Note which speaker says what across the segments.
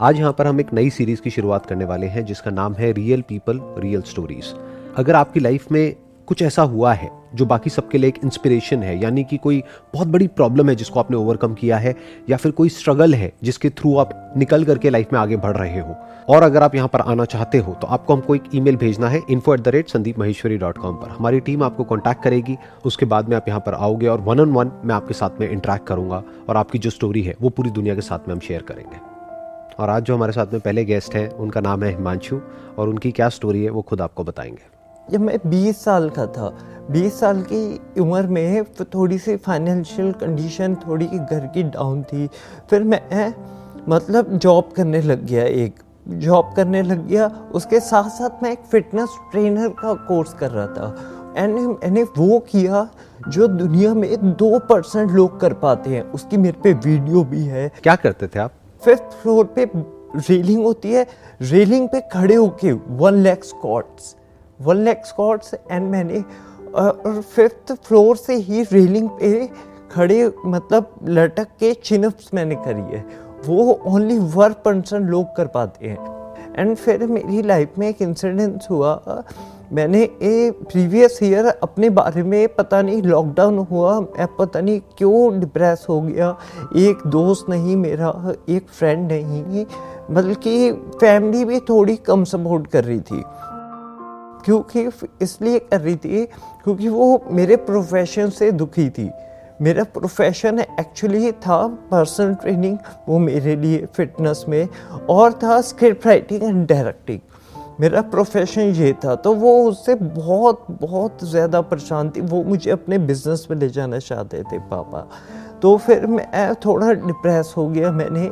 Speaker 1: आज यहाँ पर हम एक नई सीरीज की शुरुआत करने वाले हैं जिसका नाम है रियल पीपल रियल स्टोरीज। अगर आपकी लाइफ में कुछ ऐसा हुआ है जो बाकी सबके लिए एक इंस्पिरेशन है, यानी कि कोई बहुत बड़ी प्रॉब्लम है जिसको आपने ओवरकम किया है, या फिर कोई स्ट्रगल है जिसके थ्रू आप निकल करके लाइफ में आगे बढ़ रहे हो, और अगर आप यहाँ पर आना चाहते हो तो आपको हमको एक ईमेल भेजना है info@sandeepmaheshwari.com पर। हमारी टीम आपको कॉन्टैक्ट करेगी, उसके बाद में आप यहाँ पर आओगे और 1-on-1 मैं आपके साथ में इंटरेक्ट करूंगा और आपकी जो स्टोरी है वो पूरी दुनिया के साथ में हम शेयर करेंगे। और आज जो हमारे साथ में पहले गेस्ट हैं उनका नाम है हिमांशु, और उनकी क्या स्टोरी है वो खुद आपको बताएंगे।
Speaker 2: जब मैं 20 साल का था, 20 साल की उम्र में थोड़ी सी फाइनेंशियल कंडीशन थोड़ी घर की डाउन थी। फिर मैं जॉब करने लग गया। उसके साथ साथ मैं एक फिटनेस ट्रेनर का कोर्स कर रहा था। एंड मैंने वो किया जो दुनिया में 2% लोग कर पाते हैं। उसकी मेरे पे वीडियो भी है।
Speaker 1: क्या करते थे आप?
Speaker 2: 5th फ्लोर पे रेलिंग होती है, रेलिंग पे खड़े होके 1 लाख स्क्वाट्स एंड मैंने 5th फ्लोर से ही रेलिंग पे खड़े लटक के चिनअप्स मैंने करी है। वो ओनली 1% लोग कर पाते हैं। एंड फिर मेरी लाइफ में एक इंसिडेंस हुआ। मैंने प्रीवियस ईयर अपने बारे में पता नहीं लॉकडाउन हुआ, मैं पता नहीं क्यों डिप्रेस हो गया। एक दोस्त नहीं मेरा, एक फ्रेंड नहीं, बल्कि फैमिली भी थोड़ी कम सपोर्ट कर रही थी। क्योंकि इसलिए कर रही थी क्योंकि वो मेरे प्रोफेशन से दुखी थी। मेरा प्रोफेशन एक्चुअली था पर्सनल ट्रेनिंग, वो मेरे लिए फिटनेस में, और था स्क्रिप्ट राइटिंग एंड डायरेक्टिंग। मेरा प्रोफेशन ये था, तो वो उससे बहुत ज़्यादा परेशान थी। वो मुझे अपने बिजनेस में ले जाना चाहते थे पापा। तो फिर मैं थोड़ा डिप्रेस हो गया। मैंने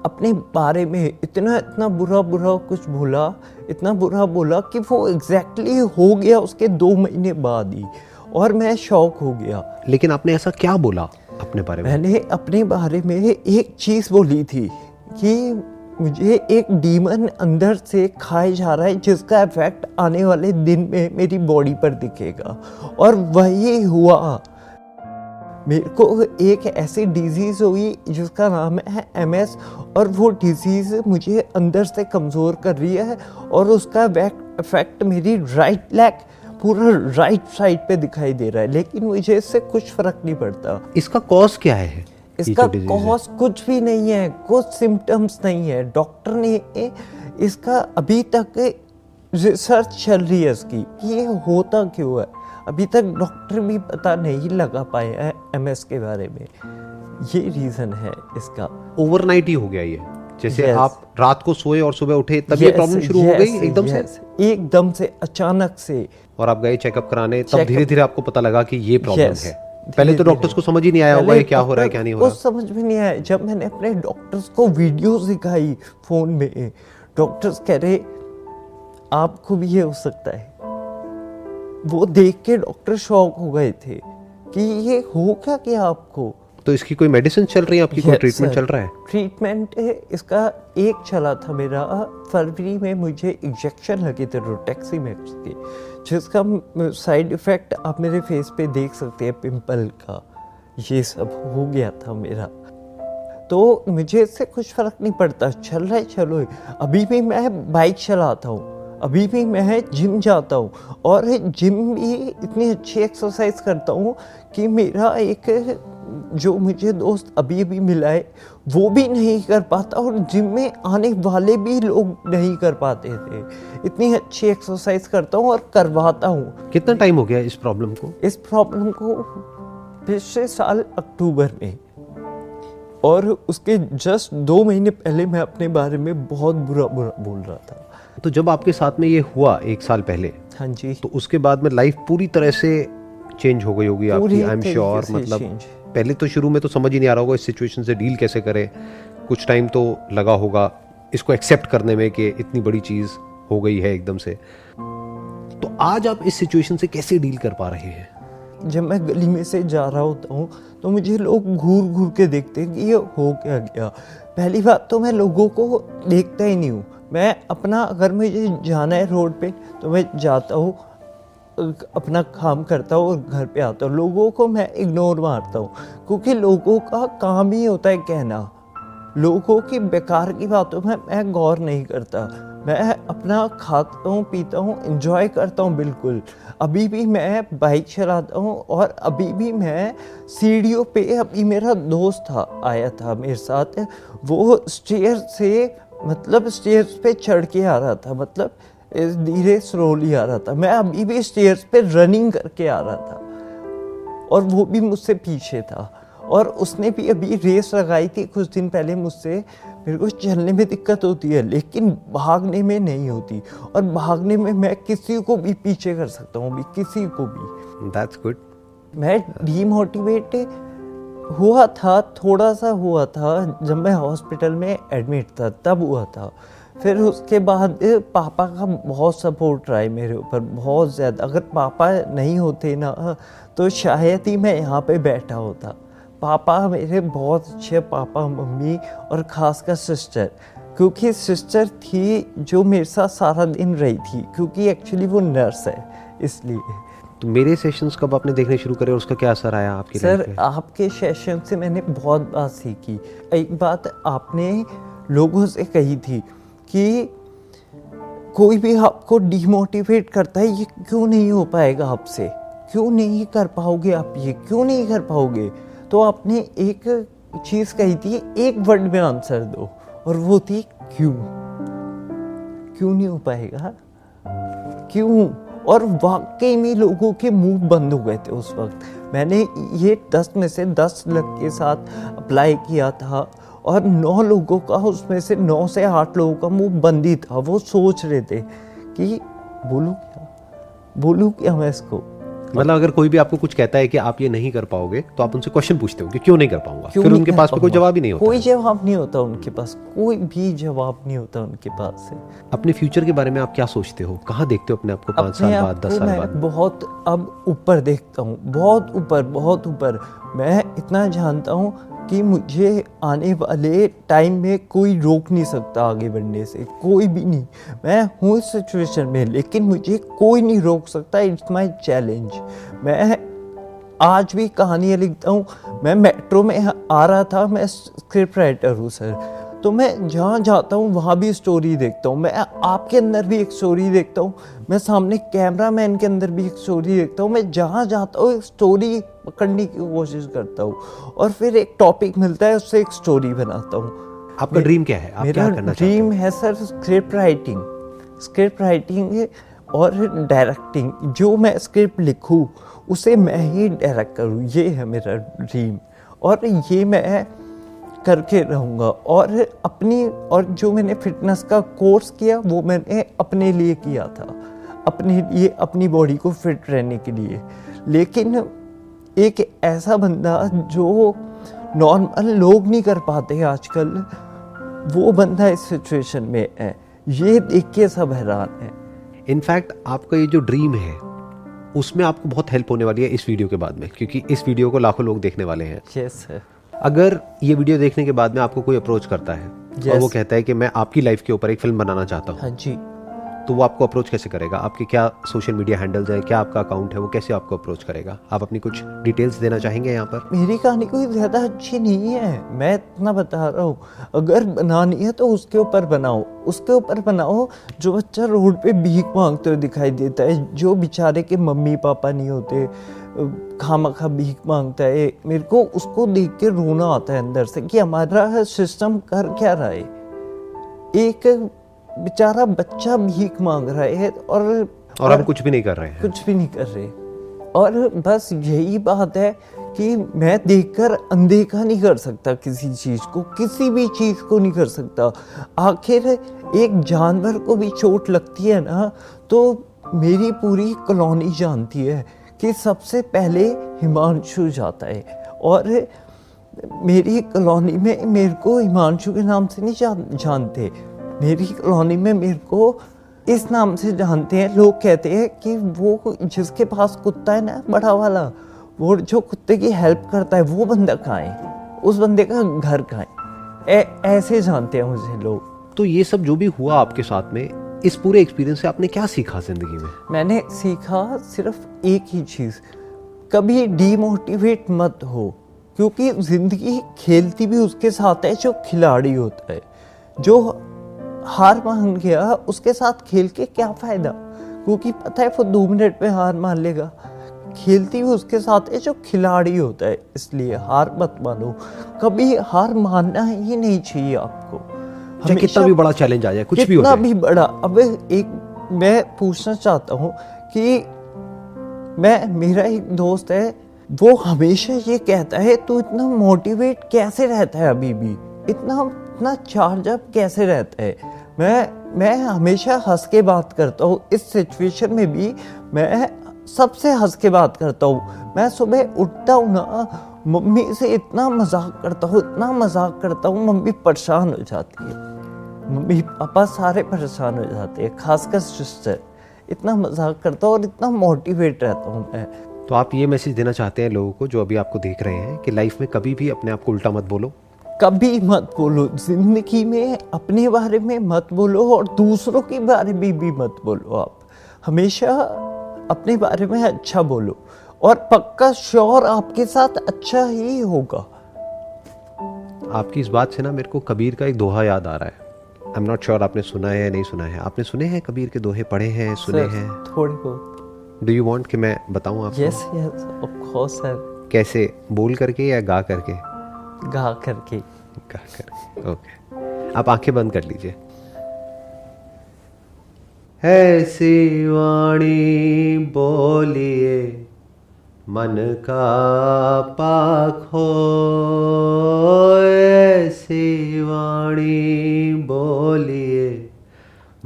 Speaker 2: अपने बारे में इतना बुरा कुछ बोला, इतना बुरा बोला कि वो एग्जैक्टली हो गया उसके 2 महीने बाद ही, और मैं शॉक हो गया।
Speaker 1: लेकिन आपने ऐसा क्या बोला अपने बारे में?
Speaker 2: मैंने अपने बारे में एक चीज़ बोली थी कि मुझे एक डीमन अंदर से खाए जा रहा है जिसका इफेक्ट आने वाले दिन में मेरी बॉडी पर दिखेगा। और वही हुआ। मेरे को एक ऐसी डिजीज़ हुई जिसका नाम है MS, और वो डिजीज़ मुझे अंदर से कमज़ोर कर रही है, और उसका इफेक्ट मेरी राइट लेग पूरा राइट साइड पे दिखाई दे रहा है। लेकिन मुझे इससे कुछ फ़र्क नहीं पड़ता।
Speaker 1: इसका कॉज क्या है?
Speaker 2: इसका कॉज कुछ भी नहीं है, कुछ सिम्टम्स नहीं है। डॉक्टर ने इसका अभी तक रिसर्च चल रही है इसकी कि ये होता क्यों है। अभी तक डॉक्टर भी पता नहीं लगा पाए हैं MS के बारे में। ये रीज़न है इसका।
Speaker 1: ओवरनाइट ही हो गया ये? जैसे आप रात को सोए और सुबह उठे तब ये प्रॉब्लम शुरू हो गई
Speaker 2: एकदम से अचानक से।
Speaker 1: और आप गए चेकअप कराने, तब धीरे धीरे आपको पता लगा कि ये प्रॉब्लम है। पहले तो डॉक्टर्स को समझ ही नहीं आया होगा ये क्या हो रहा है क्या नहीं हो रहा।
Speaker 2: कुछ समझ में नहीं आया। जब मैंने अपने डॉक्टर्स को वीडियोस दिखाई फोन में, डॉक्टर्स कह रहे आपको भी ये हो सकता है। वो देख के डॉक्टर शॉक हो गए थे कि ये हो क्या आपको।
Speaker 1: तो इसकी कोई मेडिसिन चल रही है आपकी? कोई ट्रीटमेंट चल रहा है?
Speaker 2: ट्रीटमेंट इसका एक चला था मेरा। फरवरी में मुझे इंजेक्शन लगे थे रोटेक्सीमेक्स के, जिसका साइड इफ़ेक्ट आप मेरे फेस पे देख सकते हैं, पिंपल का। ये सब हो गया था मेरा। तो मुझे इससे कुछ फ़र्क नहीं पड़ता, चल रहा है चलो। अभी भी मैं बाइक चलाता हूँ, अभी भी मैं जिम जाता हूँ, और जिम भी इतनी अच्छी एक्सरसाइज करता हूँ कि मेरा एक जो मुझे दोस्त अभी भी मिला है वो भी नहीं कर पाता, और जिम में आने वाले भी लोग नहीं कर पाते थे। इतनी अच्छी एक्सरसाइज करता हूँ और करवाता हूँ।
Speaker 1: कितना टाइम हो गया इस प्रॉब्लम को?
Speaker 2: इस प्रॉब्लम को पिछले साल अक्टूबर में, और उसके जस्ट 2 महीने पहले मैं अपने बारे में बहुत बुरा बोल रहा था।
Speaker 1: तो जब आपके साथ में ये हुआ 1 साल पहले,
Speaker 2: हाँ जी,
Speaker 1: तो उसके बाद में लाइफ पूरी तरह से चेंज हो गई होगी आपकी, आई एम श्योर। पहले तो शुरू में तो समझ ही नहीं आ रहा होगा इस सिचुएशन से डील कैसे करें। कुछ टाइम तो लगा होगा इसको एक्सेप्ट करने में कि इतनी बड़ी चीज हो गई है एकदम से। तो आज आप इस सिचुएशन से कैसे डील कर पा रहे हैं?
Speaker 2: जब मैं गली में से जा रहा होता हूँ तो मुझे लोग घूर के देखते हैं कि ये हो क्या गया। पहली बात तो मैं लोगों को देखता ही नहीं हूँ। मैं अपना, अगर मुझे जाना है रोड पे तो मैं जाता हूँ, अपना काम करता हूँ और घर पे आता हूँ। लोगों को मैं इग्नोर मारता हूँ, क्योंकि लोगों का काम ही होता है कहना लोगों की बेकार की बातों में मैं गौर नहीं करता। मैं अपना खाता हूँ, पीता हूँ, एंजॉय करता हूँ बिल्कुल। अभी भी मैं बाइक चलाता हूँ और अभी भी मैं सीढ़ियों पे, अभी मेरा दोस्त था आया था मेरे साथ, वो स्टेयर्स पे चढ़ के आ रहा था, मतलब धीरे स्लोली आ रहा था। मैं अभी भी स्टेयर्स पे रनिंग करके आ रहा था और वो भी मुझसे पीछे था। और उसने भी अभी रेस लगाई थी कुछ दिन पहले मुझसे। मेरे को चलने में दिक्कत होती है लेकिन भागने में नहीं होती, और भागने में मैं किसी को भी पीछे कर सकता हूँ, भी किसी को भी।
Speaker 1: That's good.
Speaker 2: मैं डीमोटिवेट हुआ था, थोड़ा सा हुआ था जब मैं हॉस्पिटल में एडमिट था, तब हुआ था। फिर उसके बाद पापा का बहुत सपोर्ट रहा है मेरे ऊपर, बहुत ज़्यादा। अगर पापा नहीं होते ना तो शायद ही मैं यहाँ पे बैठा होता। पापा मेरे बहुत अच्छे, पापा मम्मी और ख़ासकर सिस्टर, क्योंकि सिस्टर थी जो मेरे साथ सारा दिन रही थी, क्योंकि एक्चुअली वो नर्स है इसलिए।
Speaker 1: तो मेरे सेशंस कब आपने देखने शुरू करे और उसका क्या असर आया आपकी लाइफ
Speaker 2: सर
Speaker 1: पे?
Speaker 2: आपके सेशन से मैंने बहुत बात सीखी। एक बात आपने लोगों से कही थी कि कोई भी आपको डिमोटिवेट करता है, ये क्यों नहीं हो पाएगा आपसे, क्यों नहीं कर पाओगे आप, ये क्यों नहीं कर पाओगे। तो आपने एक चीज़ कही थी, एक वर्ड में आंसर दो, और वो थी क्यों। क्यों नहीं हो पाएगा, क्यों। और वाकई में लोगों के मुंह बंद हो गए थे उस वक्त। मैंने ये 10 में से 10 लग के साथ अप्लाई किया था और 9 लोगों का, उसमें से 9 से 8 लोगों का मुंह बंद ही था। वो सोच रहे थे कि बोलूँ क्या मैं इसको।
Speaker 1: मतलब अगर कोई भी आपको कुछ कहता है कि आप ये नहीं कर पाओगे तो आप उनसे क्वेश्चन पूछते हो कि क्यों नहीं कर पाऊंगा, फिर उनके पास कोई जवाब ही नहीं होता।
Speaker 2: कोई जवाब नहीं होता उनके पास, कोई भी जवाब नहीं होता उनके पास से।
Speaker 1: अपने फ्यूचर के बारे में आप क्या सोचते हो, कहाँ देखते हो अपने आप को 5 साल बाद, 10 साल बाद?
Speaker 2: बहुत अब ऊपर देखता हूँ, बहुत ऊपर, बहुत ऊपर। मैं इतना जानता हूँ कि मुझे आने वाले टाइम में कोई रोक नहीं सकता आगे बढ़ने से, कोई भी नहीं। मैं हूँ इस सिचुएशन में लेकिन मुझे कोई नहीं रोक सकता। It's my challenge. मैं आज भी कहानियाँ लिखता हूँ। मैं मेट्रो में आ रहा था, मैं स्क्रिप्ट राइटर हूँ सर, तो मैं जहाँ जाता हूँ वहाँ भी स्टोरी देखता हूँ। मैं आपके अंदर भी एक स्टोरी देखता हूँ, मैं सामने कैमरा मैन के अंदर भी एक स्टोरी देखता हूँ। मैं जहाँ जाता हूँ एक स्टोरी पकड़ने की कोशिश करता हूँ और फिर एक टॉपिक मिलता है, उससे एक स्टोरी बनाता हूँ।
Speaker 1: आपका ड्रीम क्या है, आप क्या करना चाहते हैं?
Speaker 2: ड्रीम है सर स्क्रिप्ट राइटिंग और डायरेक्टिंग। जो मैं स्क्रिप्ट लिखूँ उसे मैं ही डायरेक्ट करूँ, ये है मेरा ड्रीम और ये मैं करके रहूँगा। और जो मैंने फिटनेस का कोर्स किया वो मैंने अपने लिए किया था, अपने लिए, अपनी बॉडी को फिट रहने के लिए। लेकिन एक ऐसा बंदा जो नॉर्मल लोग नहीं कर पाते आजकल, वो बंदा इस सिचुएशन में है, ये देख के सब हैरान है।
Speaker 1: इनफैक्ट आपका ये जो ड्रीम है उसमें आपको बहुत हेल्प होने वाली है इस वीडियो के बाद में, क्योंकि इस वीडियो को लाखों लोग देखने वाले हैं।
Speaker 2: Yes sir.
Speaker 1: अगर ये वीडियो देखने के बाद में आपको कोई अप्रोच करता है और वो कहता है कि मैं आपकी लाइफ के ऊपर एक फिल्म बनाना चाहता हूँ,
Speaker 2: हाँ जी,
Speaker 1: तो वो आपको अप्रोच कैसे करेगा? आपके क्या सोशल मीडिया हैंडल्स हैं, क्या आपका अकाउंट है, वो कैसे आपको अप्रोच करेगा? आप अपनी कुछ डिटेल्स देना चाहेंगे यहाँ पर?
Speaker 2: मेरी कहानी कोई ज़्यादा अच्छी नहीं है, मैं इतना बता रहा हूँ। अगर बनानी है तो उसके ऊपर बनाओ जो बच्चा रोड पे भीख मांगते हुए दिखाई देता है, जो बेचारे के मम्मी पापा नहीं होते, खामखा भीख मांगता है। मेरे को उसको देख के रोना आता है अंदर से कि हमारा सिस्टम कर क्या रहा है। एक बेचारा बच्चा भीख मांग रहा है और
Speaker 1: हम कुछ भी नहीं कर रहे हैं,
Speaker 2: कुछ भी नहीं कर रहे। और बस यही बात है कि मैं देखकर अनदेखा नहीं कर सकता किसी चीज़ को, किसी भी चीज़ को नहीं कर सकता। आखिर एक जानवर को भी चोट लगती है ना, तो मेरी पूरी कॉलोनी जानती है कि सबसे पहले हिमांशु जाता है। और मेरी कॉलोनी में मेरे को हिमांशु के नाम से नहीं जानते, मेरी कॉलोनी में मेरे को इस नाम से जानते हैं। लोग कहते हैं कि वो जिसके पास कुत्ता है ना, बड़ा वाला, वो जो कुत्ते की हेल्प करता है, वो बंदा कहाँ है, उस बंदे का घर कहाँ है, ऐसे जानते हैं मुझे लोग।
Speaker 1: तो ये सब जो भी हुआ आपके साथ में, इस पूरे एक्सपीरियंस से आपने क्या सीखा जिंदगी में?
Speaker 2: मैंने सीखा सिर्फ एक ही चीज़, कभी डीमोटिवेट मत हो, क्योंकि ज़िंदगी खेलती भी उसके साथ है जो खिलाड़ी होता है। जो हार मान गया उसके साथ खेल के क्या फ़ायदा, क्योंकि पता है वो 2 मिनट में हार मान लेगा। खेलती भी उसके साथ है जो खिलाड़ी होता है, इसलिए हार मत मानो, कभी हार मानना ही नहीं चाहिए आपको।
Speaker 1: चाहे कितना भी बड़ा चैलेंज आ जाए, कुछ भी हो
Speaker 2: कितना
Speaker 1: जाए।
Speaker 2: भी बड़ा। अब एक मैं पूछना चाहता हूँ कि मेरा एक दोस्त है, वो हमेशा ये कहता है तू इतना मोटिवेट कैसे रहता है, अभी भी इतना चार्ज अप कैसे रहता है। मैं हमेशा हंस के बात करता हूँ, इस सिचुएशन में भी मैं सबसे हंस के बात करता हूँ। मैं सुबह उठता हूँ ना, मम्मी से इतना मजाक करता हूँ, मम्मी परेशान हो जाती है, मम्मी पापा सारे परेशान हो जाते हैं, खासकर सिस्टर। इतना मजाक करता हूँ और इतना मोटिवेट रहता हूँ मैं।
Speaker 1: तो आप ये मैसेज देना चाहते हैं लोगों को जो अभी आपको देख रहे हैं कि लाइफ में कभी भी अपने आप को उल्टा मत बोलो?
Speaker 2: कभी मत बोलो, जिंदगी में अपने बारे में मत बोलो और दूसरों के बारे में भी मत बोलो। आप हमेशा अपने बारे में अच्छा बोलो और पक्का श्योर आपके साथ अच्छा ही होगा।
Speaker 1: आपकी इस बात से ना मेरे को कबीर का एक दोहा याद आ रहा है। आई एम नॉट श्योर आपने सुना है या नहीं सुना है। आपने सुने हैं कबीर के दोहे, पढ़े हैं, सुने हैं?
Speaker 2: थोड़े बहुत।
Speaker 1: डू यू वांट कि मैं बताऊं आपको?
Speaker 2: Yes yes of course sir.
Speaker 1: कैसे, बोल करके या गा करके?
Speaker 2: गा करके।
Speaker 1: गा करके, ओके। आप आंखें बंद कर लीजिए। ऐसी वाणी बोलिए मन का पाख हो, ऐसी वाणी बोलिए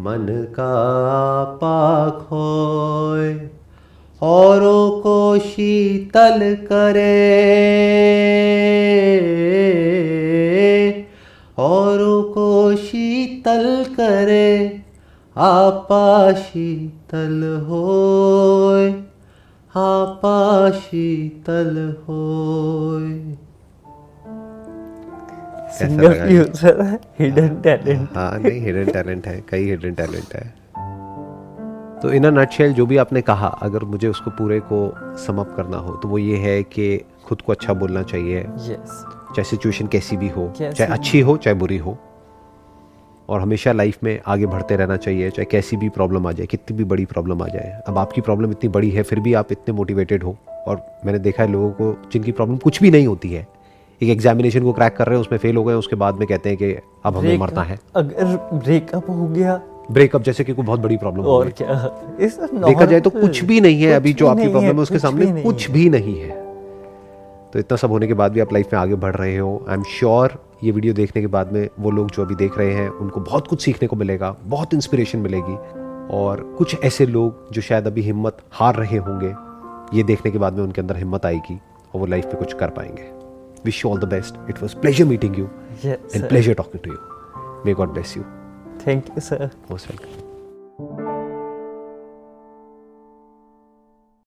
Speaker 1: मन का पाख हो, औरों को शीतल करे, औरों को शीतल करे, आपा शीतल होय, आपा शीतल होय।
Speaker 2: Singer hidden talent.
Speaker 1: हाँ नहीं, हिडन टैलेंट है, कई हिडन टैलेंट है। तो इन अ नटशेल जो भी आपने कहा, अगर मुझे उसको पूरे को सम अप करना हो तो वो ये है कि खुद को अच्छा बोलना चाहिए।
Speaker 2: यस।
Speaker 1: चाहे सिचुएशन कैसी भी हो, चाहे अच्छी हो चाहे बुरी हो, और हमेशा लाइफ में आगे बढ़ते रहना चाहिए, चाहे कैसी भी प्रॉब्लम आ जाए, कितनी भी बड़ी प्रॉब्लम आ जाए। अब आपकी प्रॉब्लम इतनी बड़ी है फिर भी आप इतने मोटिवेटेड हो, और मैंने देखा है लोगों को जिनकी प्रॉब्लम कुछ भी नहीं होती है, एक एग्जामिनेशन को क्रैक कर रहे हैं, उसमें फेल हो गए, उसके बाद में कहते हैं कि अब हमें मरना है।
Speaker 2: अगर ब्रेकअप हो गया,
Speaker 1: ब्रेकअप जैसे कि कोई बहुत बड़ी प्रॉब्लम
Speaker 2: और क्या,
Speaker 1: देखा जाए तो कुछ भी नहीं है अभी जो आपकी प्रॉब्लम है उसके सामने, कुछ भी नहीं है। तो इतना सब होने के बाद भी आप लाइफ में आगे बढ़ रहे हो। आई एम श्योर ये वीडियो देखने के बाद में वो लोग जो अभी देख रहे हैं उनको बहुत कुछ सीखने को मिलेगा, बहुत इंस्पिरेशन मिलेगी, और कुछ ऐसे लोग जो शायद अभी हिम्मत हार रहे होंगे, ये देखने के बाद में उनके अंदर हिम्मत आएगी और वो लाइफ में कुछ कर पाएंगे। Wish you all the best. It was pleasure meeting you and pleasure talking to you. May God bless you.
Speaker 2: Thank you sir.
Speaker 1: Most welcome.